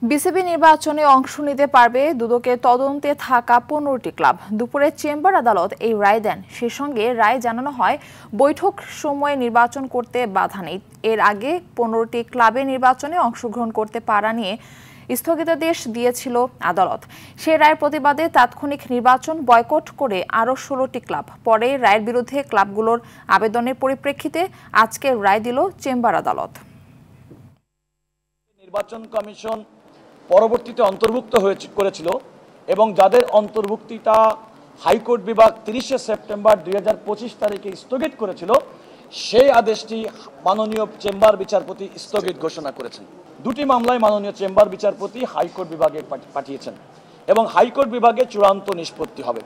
BCB নির্বাচনে অংশ নিতে পারবে দুদকের তদন্তে থাকা 15টি ক্লাব। দুপুরে চেম্বার আদালত এই রায় দেন। সে সঙ্গে রায় জানানো হয় বৈঠক সময়ে নির্বাচন করতে বাধা নেই। এর আগে 15টি ক্লাবে নির্বাচনে অংশগ্রহণ করতে পারা নিয়ে স্থগিতাদেশ দিয়েছিল আদালত। সে রায়ের প্রতিবাদে তাৎক্ষণিক নির্বাচন বয়কট করে আরও 16টি ক্লাব। পরে রায়ের বিরুদ্ধে ক্লাবগুলোর আবেদনের পরিপ্রেক্ষিতে আজকে রায় দিল চেম্বার আদালত। নির্বাচন কমিশন পরবর্তীতে অন্তর্ভুক্ত করেছিল এবং যাদের অন্তর্ভুক্তিটা হাইকোর্ট বিভাগ 30শে সেপ্টেম্বর 2025 তারিখে স্থগিত করেছিল, সেই আদেশটি মাননীয় চেম্বার বিচারপতি স্থগিত ঘোষণা করেছেন। দুটি মামলায় মাননীয় চেম্বার বিচারপতি হাইকোর্ট বিভাগে পাঠিয়েছেন এবং হাইকোর্ট বিভাগে চূড়ান্ত নিষ্পত্তি হবে।